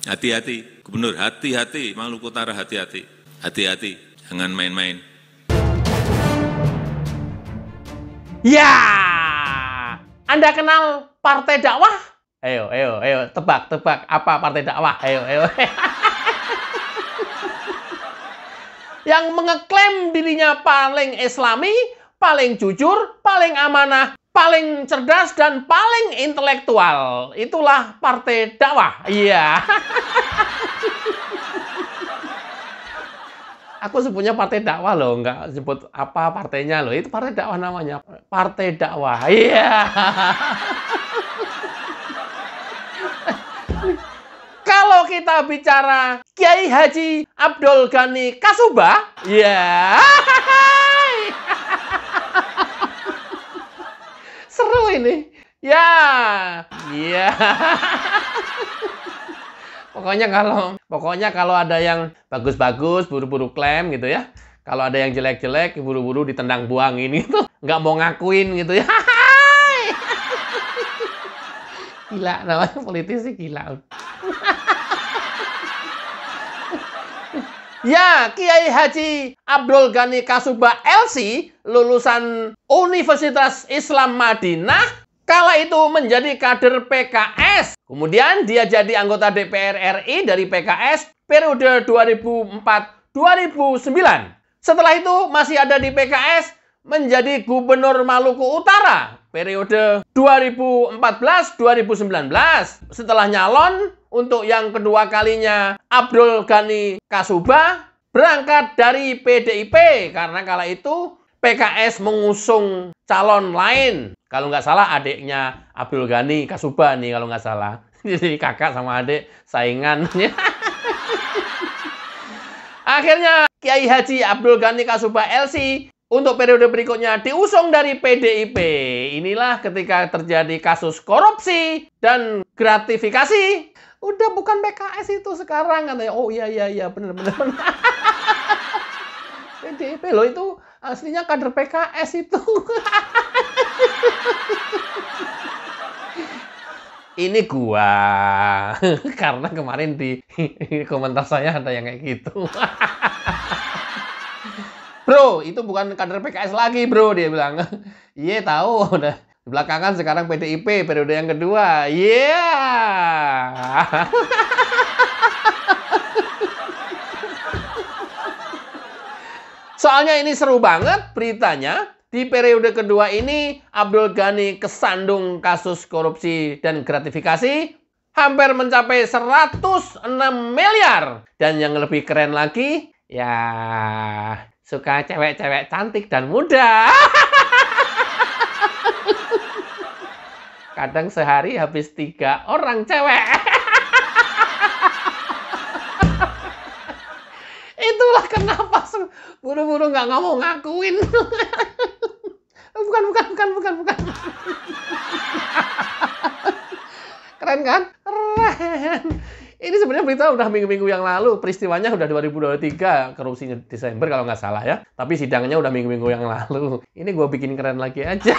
Hati-hati, Gubernur, hati-hati, Maluku Utara hati-hati. Hati-hati, jangan main-main. Ya, Anda kenal Partai Dakwah? Ayo, tebak apa Partai Dakwah? Ayo. Yang mengeklaim dirinya paling islami, paling jujur, paling amanah, paling cerdas, dan paling intelektual. Itulah Partai Dakwah. Iya. Aku sebutnya Partai Dakwah loh, nggak sebut apa partainya loh. Itu Partai Dakwah namanya. Partai Dakwah. Iya. Kalau kita bicara Kiai Haji Abdul Ghani Kasubah, ya. Seru ini. Ya. Pokoknya kalau ada yang bagus-bagus, buru-buru klaim gitu ya. Kalau ada yang jelek-jelek, buru-buru ditendang buangin gitu. Nggak mau ngakuin gitu ya. Gila, namanya politisi gila. Ya, Kiai Haji Abdul Ghani Kasubah LC, lulusan Universitas Islam Madinah, kala itu menjadi kader PKS. Kemudian dia jadi anggota DPR RI dari PKS periode 2004-2009. Setelah itu masih ada di PKS menjadi Gubernur Maluku Utara periode 2014-2019. Setelah nyalon untuk yang kedua kalinya, Abdul Ghani Kasubah berangkat dari PDIP karena kala itu PKS mengusung calon lain. Kalau nggak salah adiknya Abdul Ghani Kasubah nih kalau nggak salah. Jadi kakak sama adik saingan. Akhirnya Kiai Haji Abdul Ghani Kasubah LC untuk periode berikutnya diusung dari PDIP. Inilah ketika terjadi kasus korupsi dan gratifikasi. Udah bukan PKS itu sekarang katanya. Oh iya benar. PDIP loh itu aslinya kader PKS itu. Ini gua karena kemarin di komentar saya ada yang kayak gitu. Bro, itu bukan kader PKS lagi, bro, dia bilang. Iya, tahu. Udah belakangan sekarang PDIP periode yang kedua. Iya. Soalnya ini seru banget beritanya. Di periode kedua ini, Abdul Ghani kesandung kasus korupsi dan gratifikasi hampir mencapai 106 miliar. Dan yang lebih keren lagi, ya suka cewek-cewek cantik dan muda. Kadang sehari habis 3 orang cewek. Itulah kenapa buru-buru nggak mau ngakuin. Bukan. Keren kan? Keren. Ini sebenarnya berita udah minggu-minggu yang lalu. Peristiwanya udah 2023. Korupsinya Desember kalau nggak salah ya. Tapi sidangnya udah minggu-minggu yang lalu. Ini gue bikin keren lagi aja.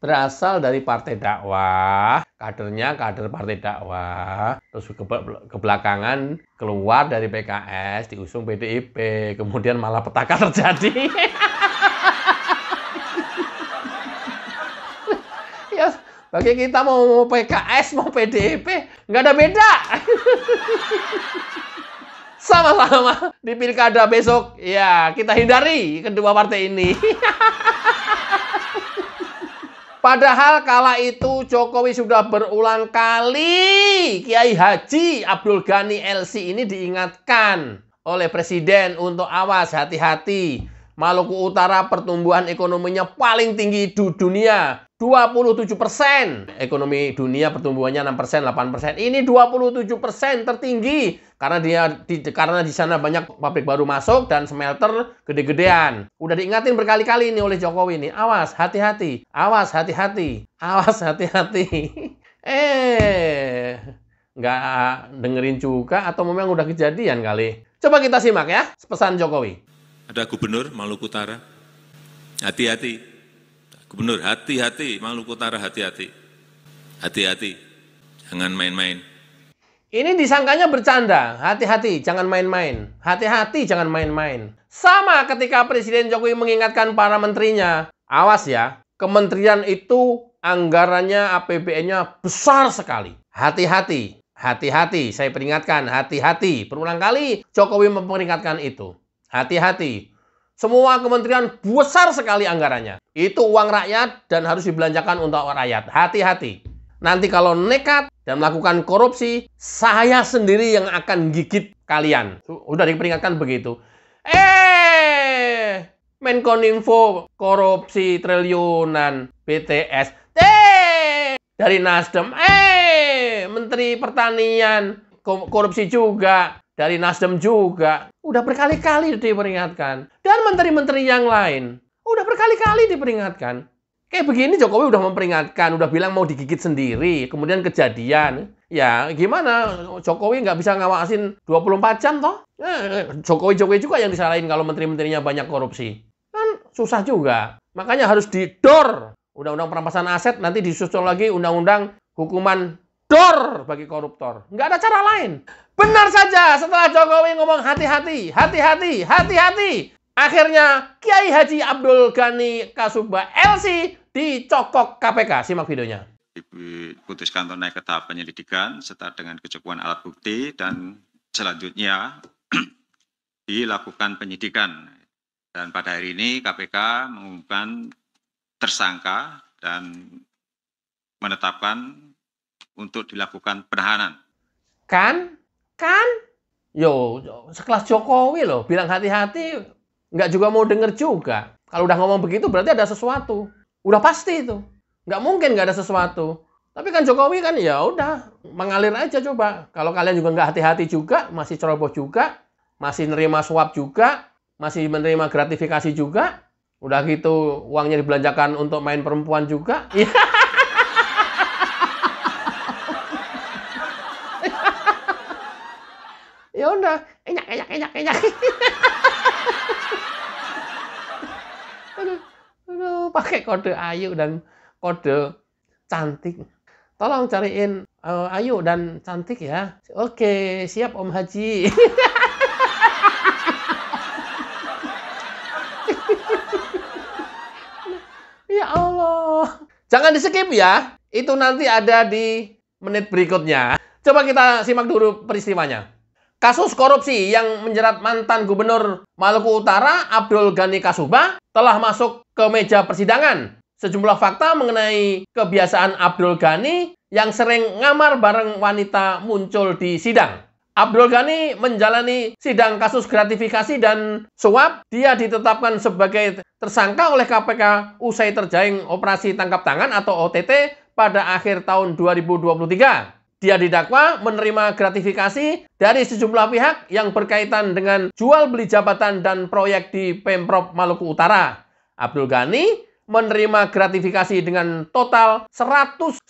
Berasal dari Partai Dakwah, kadernya kader Partai Dakwah, terus kebelakangan keluar dari PKS, diusung PDIP, kemudian malah petaka terjadi. Ya, bagi kita mau PKS, mau PDIP, nggak ada beda. Sama-sama di pilkada besok, ya kita hindari kedua partai ini. Padahal kala itu Jokowi sudah berulang kali Kiai Haji Abdul Ghani LC ini diingatkan oleh Presiden untuk awas, hati-hati. Maluku Utara pertumbuhan ekonominya paling tinggi di dunia, 27%. Ekonomi dunia pertumbuhannya 6%, 8%. Ini 27% tertinggi karena di sana banyak pabrik baru masuk dan smelter gede-gedean. Udah diingatin berkali-kali ini oleh Jokowi nih, awas, hati-hati. Awas, hati-hati. Awas, hati-hati. Nggak dengerin juga atau memang udah kejadian kali. Coba kita simak ya pesan Jokowi. Ada Gubernur Maluku Utara, hati-hati. Gubernur, hati-hati, Maluku Utara hati-hati. Hati-hati, jangan main-main. Ini disangkanya bercanda. Hati-hati, jangan main-main. Hati-hati, jangan main-main. Sama ketika Presiden Jokowi mengingatkan para menterinya, awas ya, kementerian itu anggarannya APBN-nya besar sekali. Hati-hati, hati-hati, saya peringatkan, hati-hati. Berulang kali Jokowi memperingatkan itu. Hati-hati. Semua kementerian besar sekali anggarannya. Itu uang rakyat dan harus dibelanjakan untuk rakyat. Hati-hati. Nanti kalau nekat dan melakukan korupsi, saya sendiri yang akan gigit kalian. Udah diperingatkan begitu. Menkominfo korupsi triliunan BTS. Dari Nasdem. Menteri Pertanian korupsi juga. Dari Nasdem juga. Udah berkali-kali diperingatkan. Dan menteri-menteri yang lain. Udah berkali-kali diperingatkan. Kayak begini Jokowi udah memperingatkan. Udah bilang mau digigit sendiri. Kemudian kejadian. Ya gimana? Jokowi nggak bisa ngawasin 24 jam toh? Jokowi juga yang disalahin kalau menteri-menterinya banyak korupsi. Kan susah juga. Makanya harus didor. Undang-undang perampasan aset nanti disusul lagi undang-undang hukuman dor bagi koruptor. Nggak ada cara lain. Benar saja setelah Jokowi ngomong hati-hati, hati-hati, hati-hati. Akhirnya Kiai Haji Abdul Ghani Kasubah LC dicokok KPK. Simak videonya. Diputuskan untuk naik ke tahap penyelidikan serta dengan kecukupan alat bukti dan selanjutnya dilakukan penyidikan. Dan pada hari ini KPK mengumumkan tersangka dan menetapkan untuk dilakukan penahanan. Kan? Yo, sekelas Jokowi loh, bilang hati-hati, nggak juga mau denger juga. Kalau udah ngomong begitu berarti ada sesuatu. Udah pasti itu. Nggak mungkin nggak ada sesuatu. Tapi kan Jokowi kan ya udah mengalir aja coba. Kalau kalian juga nggak hati-hati juga, masih ceroboh juga, masih nerima suap juga, masih menerima gratifikasi juga, udah gitu uangnya dibelanjakan untuk main perempuan juga. Ya udah, enyak. Aduh, pakai kode Ayu dan kode cantik. Tolong cariin Ayu dan cantik ya. Oke, siap Om Haji. Ya Allah. Jangan di-skip ya. Itu nanti ada di menit berikutnya. Coba kita simak dulu peristiwanya. Kasus korupsi yang menjerat mantan Gubernur Maluku Utara Abdul Ghani Kasubah telah masuk ke meja persidangan. Sejumlah fakta mengenai kebiasaan Abdul Ghani yang sering ngamar bareng wanita muncul di sidang. Abdul Ghani menjalani sidang kasus gratifikasi dan suap. Dia ditetapkan sebagai tersangka oleh KPK usai terjaring operasi tangkap tangan atau OTT pada akhir tahun 2023. Dia didakwa menerima gratifikasi dari sejumlah pihak yang berkaitan dengan jual beli jabatan dan proyek di Pemprov Maluku Utara. Abdul Ghani menerima gratifikasi dengan total 109,7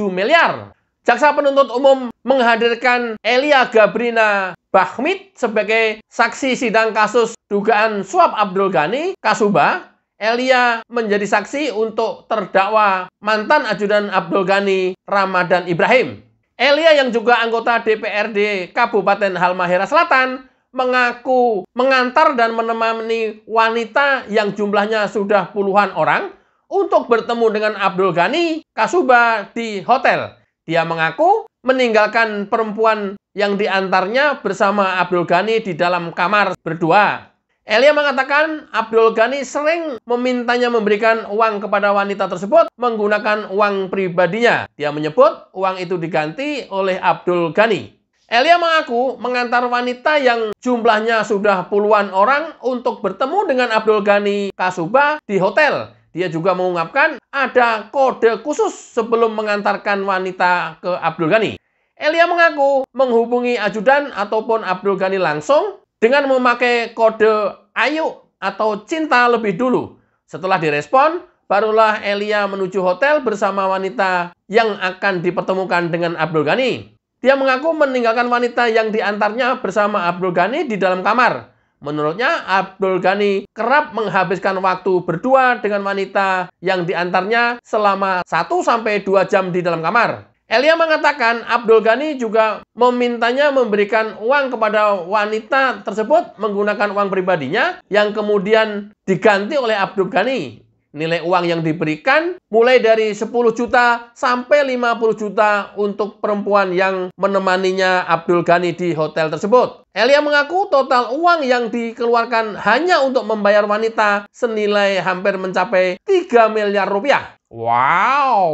miliar. Jaksa penuntut umum menghadirkan Elia Gabrina Bahmid sebagai saksi sidang kasus dugaan suap Abdul Ghani Kasubah. Elia menjadi saksi untuk terdakwa mantan ajudan Abdul Ghani Ramadan Ibrahim. Elia yang juga anggota DPRD Kabupaten Halmahera Selatan mengaku mengantar dan menemani wanita yang jumlahnya sudah puluhan orang untuk bertemu dengan Abdul Ghani Kasubah di hotel. Dia mengaku meninggalkan perempuan yang diantarnya bersama Abdul Ghani di dalam kamar berdua. Elia mengatakan Abdul Ghani sering memintanya memberikan uang kepada wanita tersebut menggunakan uang pribadinya. Dia menyebut uang itu diganti oleh Abdul Ghani. Elia mengaku mengantar wanita yang jumlahnya sudah puluhan orang untuk bertemu dengan Abdul Ghani Kasubah di hotel. Dia juga mengungkapkan ada kode khusus sebelum mengantarkan wanita ke Abdul Ghani. Elia mengaku menghubungi ajudan ataupun Abdul Ghani langsung dengan memakai kode Ayu atau cinta lebih dulu. Setelah direspon, barulah Elia menuju hotel bersama wanita yang akan dipertemukan dengan Abdul Ghani. Dia mengaku meninggalkan wanita yang diantarnya bersama Abdul Ghani di dalam kamar. Menurutnya, Abdul Ghani kerap menghabiskan waktu berdua dengan wanita yang diantarnya selama 1-2 jam di dalam kamar. Elia mengatakan Abdul Ghani juga memintanya memberikan uang kepada wanita tersebut menggunakan uang pribadinya yang kemudian diganti oleh Abdul Ghani. Nilai uang yang diberikan mulai dari 10 juta sampai 50 juta untuk perempuan yang menemaninya Abdul Ghani di hotel tersebut. Elia mengaku total uang yang dikeluarkan hanya untuk membayar wanita senilai hampir mencapai 3 miliar rupiah. Wow.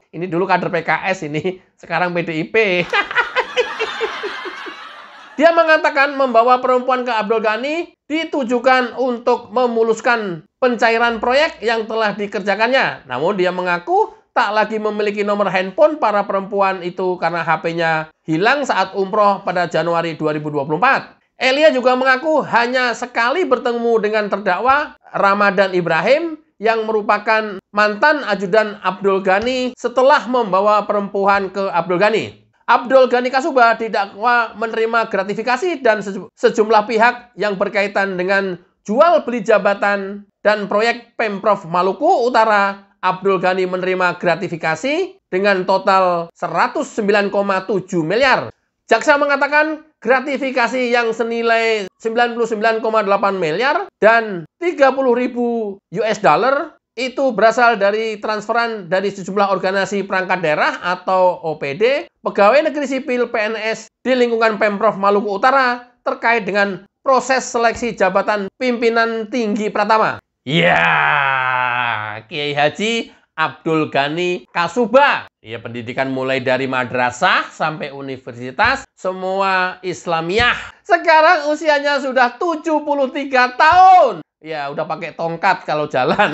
Ini dulu kader PKS ini, sekarang PDIP. Dia mengatakan membawa perempuan ke Abdul Ghani ditujukan untuk memuluskan pencairan proyek yang telah dikerjakannya. Namun dia mengaku tak lagi memiliki nomor handphone para perempuan itu karena HP-nya hilang saat umroh pada Januari 2024. Elia juga mengaku hanya sekali bertemu dengan terdakwa Ramadan Ibrahim yang merupakan mantan ajudan Abdul Ghani setelah membawa perempuan ke Abdul Ghani. Abdul Ghani Kasubah didakwa menerima gratifikasi dan sejumlah pihak yang berkaitan dengan jual beli jabatan dan proyek Pemprov Maluku Utara. Abdul Ghani menerima gratifikasi dengan total 109,7 miliar. Jaksa mengatakan gratifikasi yang senilai 99,8 miliar dan 30.000 US dollar itu berasal dari transferan dari sejumlah organisasi perangkat daerah atau OPD, pegawai negeri sipil PNS di lingkungan Pemprov Maluku Utara terkait dengan proses seleksi jabatan pimpinan tinggi Pratama. Ya, Kiai Haji Abdul Ghani Kasubah. Ya, pendidikan mulai dari madrasah sampai universitas, semua Islamiyah. Sekarang usianya sudah 73 tahun. Ya, udah pakai tongkat kalau jalan.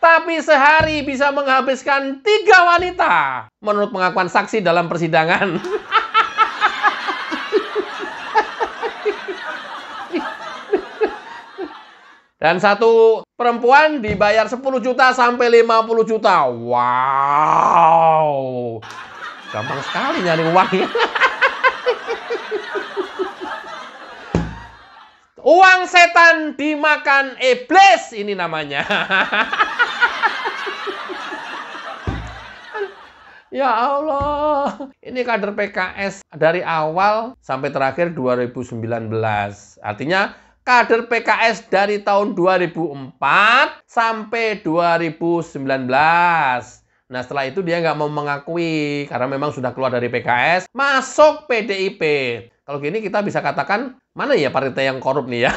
Tapi sehari bisa menghabiskan 3 wanita. Menurut pengakuan saksi dalam persidangan. Dan satu perempuan dibayar 10 juta sampai 50 juta. Wow. Gampang sekali nyari uangnya. Uang setan dimakan iblis ini namanya. Ya Allah, ini kader PKS dari awal sampai terakhir 2019. Artinya kader PKS dari tahun 2004 sampai 2019. Nah, setelah itu dia nggak mau mengakui karena memang sudah keluar dari PKS, masuk PDIP. Kalau gini kita bisa katakan, mana ya partai yang korup nih ya?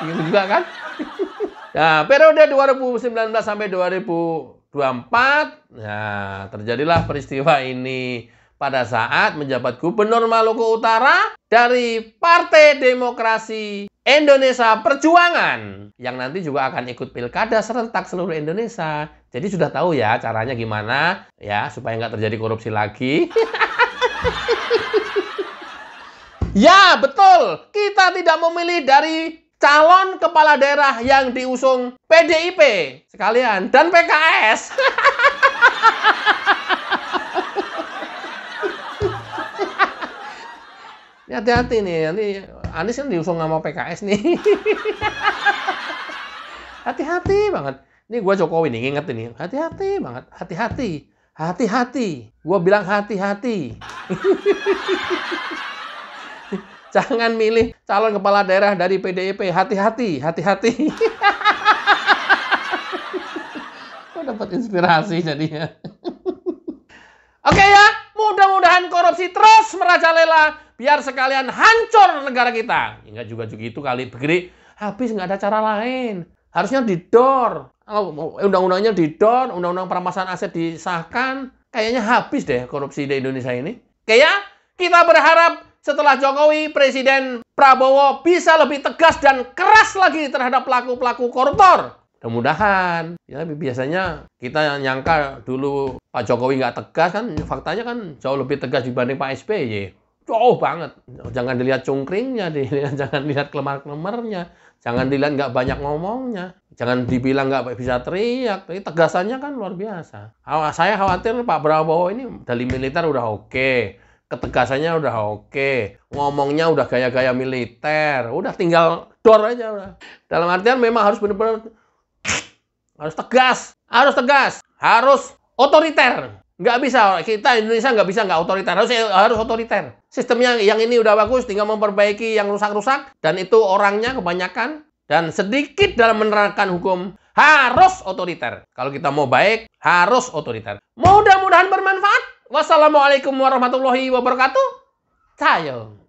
Gitu juga kan? Nah, periode 2019 sampai 2024, nah, terjadilah peristiwa ini pada saat menjabat Gubernur Maluku Utara dari Partai Demokrasi Indonesia Perjuangan yang nanti juga akan ikut pilkada serentak seluruh Indonesia. Jadi sudah tahu ya caranya gimana ya supaya nggak terjadi korupsi lagi. Ya, betul. Kita tidak memilih dari calon kepala daerah yang diusung PDIP sekalian dan PKS. Hati-hati nih, nanti Anies kan diusung sama PKS nih. Hati-hati banget. Ini gue Jokowi nih, inget ini. Hati-hati banget, hati-hati. Hati-hati. Gue bilang hati-hati. Jangan milih calon kepala daerah dari PDIP. Hati-hati, hati-hati. Gue dapat inspirasi jadinya. Oke ya, mudah-mudahan korupsi terus merajalela biar sekalian hancur negara kita. Enggak juga gitu kali, begini habis nggak ada cara lain. Harusnya didor. Undang-undangnya didor, undang-undang perampasan aset disahkan. Kayaknya habis deh korupsi di Indonesia ini. Kayak kita berharap setelah Jokowi, Presiden Prabowo bisa lebih tegas dan keras lagi terhadap pelaku-pelaku koruptor. Mudah-mudahan. Ya, biasanya kita nyangka dulu Pak Jokowi nggak tegas kan, faktanya kan jauh lebih tegas dibanding Pak SBY. Jauh banget. Jangan dilihat cungkringnya, jangan lihat kelemar-kelemarnya, jangan dilihat nggak banyak ngomongnya. Jangan dibilang nggak bisa teriak, tapi tegasannya kan luar biasa. Saya khawatir Pak Prabowo ini dari militer udah oke, ketegasannya udah oke, ngomongnya udah gaya-gaya militer, udah tinggal dor aja udah. Dalam artian memang harus benar-benar harus tegas, harus otoriter. Nggak bisa, kita Indonesia nggak bisa nggak otoriter, harus otoriter. Sistemnya yang ini udah bagus, tinggal memperbaiki yang rusak-rusak, dan itu orangnya kebanyakan, dan sedikit dalam menerapkan hukum, harus otoriter. Kalau kita mau baik, harus otoriter. Mudah-mudahan bermanfaat. Wassalamualaikum warahmatullahi wabarakatuh. Cayo.